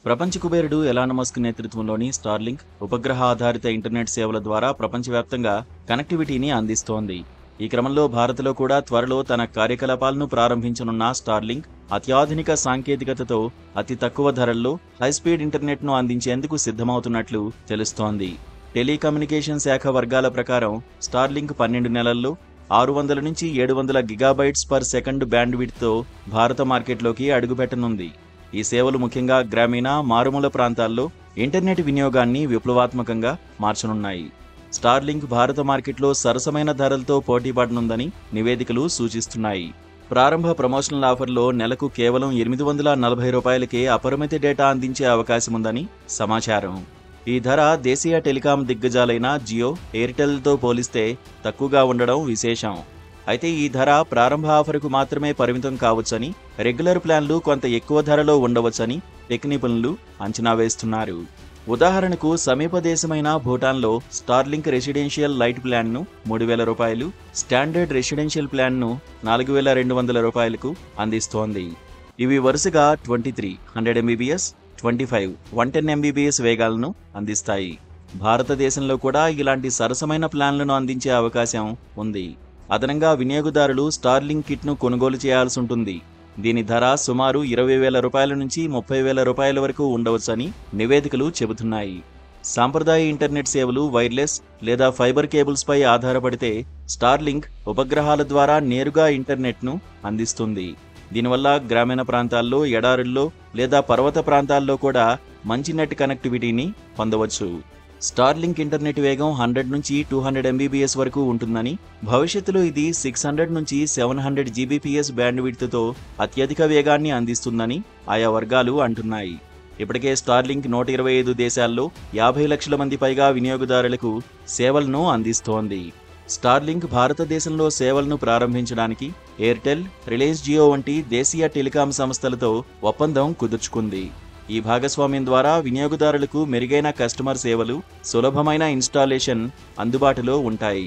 ప్రపంచ కుబేరుడు Elon Musk నేతృత్వంలోని స్టార్లింక్ ఉపగ్రహ ఆధారిత ఇంటర్నెట్ సేవల ద్వారా ప్రపంచవ్యాప్తంగా కనెక్టివిటీని అందిస్తోంది. ఈ క్రమంలో భారత్లో కూడా త్వరలో తన కార్యకలాపాలను ప్రారంభించనున్న స్టార్లింక్ అత్యాధునిక సాంకేతికతతో అతి తక్కువ ధరల్లో హైస్పీడ్ ఇంటర్నెట్ను అందించేందుకు సిద్ధమవుతున్నట్లు తెలుస్తోంది. టెలికమ్యూనికేషన్ శాఖ వర్గాల ప్రకారం స్టార్లింక్ 12 నెలల్లో 600 నుంచి 700 గిగాబైట్స్ పర్ సెకండ్ బ్యాండ్విడ్త్తో భారత మార్కెట్లోకి అడుగుపెట్టనుంది. ఈ సేవలు ముఖ్యంగా గ్రామీణ, మారుమూల ప్రాంతాల్లో ఇంటర్నెట్ వినియోగాన్ని విప్లవాత్మకంగా మార్చనున్నాయి. స్టార్లింక్ భారత మార్కెట్లో సరసమైన ధరలతో పోటీపడనుందని నివేదికలు సూచిస్తున్నాయి. ప్రారంభ ప్రమోషనల్ ఆఫర్లో నెలకు కేవలం ₹840కే అపరిమిత డేటా అందించే అవకాశముందని సమాచారం. ఈ ధర దేశీయ టెలికాం దిగ్గజాలైన జియో, ఎయిర్టెల్తో పోలిస్తే తక్కువగా ఉండడం విశేషం. అయితే ఈ ధర ప్రారంభ ఆఫర్కు మాత్రమే పరిమితం కావచ్చని, రెగ్యులర్ ప్లాన్లు కొంత ఎక్కువ ధరలో ఉండవచ్చని టెక్ నిపుణులు అంచనా వేస్తున్నారు. ఉదాహరణకు సమీప దేశమైన భూటాన్లో స్టార్లింక్ రెసిడెన్షియల్ లైట్ ప్లాన్ను ₹3000, స్టాండర్డ్ రెసిడెన్షియల్ ప్లాన్ను ₹4200కు అందిస్తోంది. ఇవి వరుసగా 23 100 MBPS, 25 110 MBPS వేగాలను అందిస్తాయి. భారతదేశంలో కూడా ఇలాంటి సరసమైన ప్లాన్లను అందించే అవకాశం ఉంది. అదనంగా వినియోగదారులు స్టార్లింక్ కిట్ను కొనుగోలు చేయాల్సి ఉంటుంది. దీని ధర సుమారు ₹20,000 నుంచి ₹30,000 వరకు ఉండవచ్చని నివేదికలు చెబుతున్నాయి. సాంప్రదాయ ఇంటర్నెట్ సేవలు వైర్లెస్ లేదా ఫైబర్ కేబుల్స్పై ఆధారపడితే స్టార్లింక్ ఉపగ్రహాల ద్వారా నేరుగా ఇంటర్నెట్ను అందిస్తుంది. దీనివల్ల గ్రామీణ ప్రాంతాల్లో, ఎడారుల్లో లేదా పర్వత ప్రాంతాల్లో కూడా మంచి నెట్ కనెక్టివిటీని పొందవచ్చు. స్టార్లింక్ ఇంటర్నెట్ వేగం 100 నుంచి 200 MBPS వరకు ఉంటుందని, భవిష్యత్తులో ఇది 600 నుంచి 700 GBPS బ్యాండ్విడ్త్తో అత్యధిక వేగాన్ని అందిస్తుందని ఆయా వర్గాలు అంటున్నాయి. ఇప్పటికే స్టార్లింక్ 125 దేశాల్లో 50 లక్షల మంది పైగా వినియోగదారులకు సేవలను అందిస్తోంది. స్టార్లింక్ భారతదేశంలో సేవలను ప్రారంభించడానికి ఎయిర్టెల్, రిలయన్స్ జియో వంటి దేశీయ టెలికాం సంస్థలతో ఒప్పందం కుదుర్చుకుంది. ఈ భాగస్వామ్యం ద్వారా వినియోగదారులకు మెరుగైన కస్టమర్ సేవలు, సులభమైన ఇన్స్టాలేషన్ అందుబాటులో ఉంటాయి.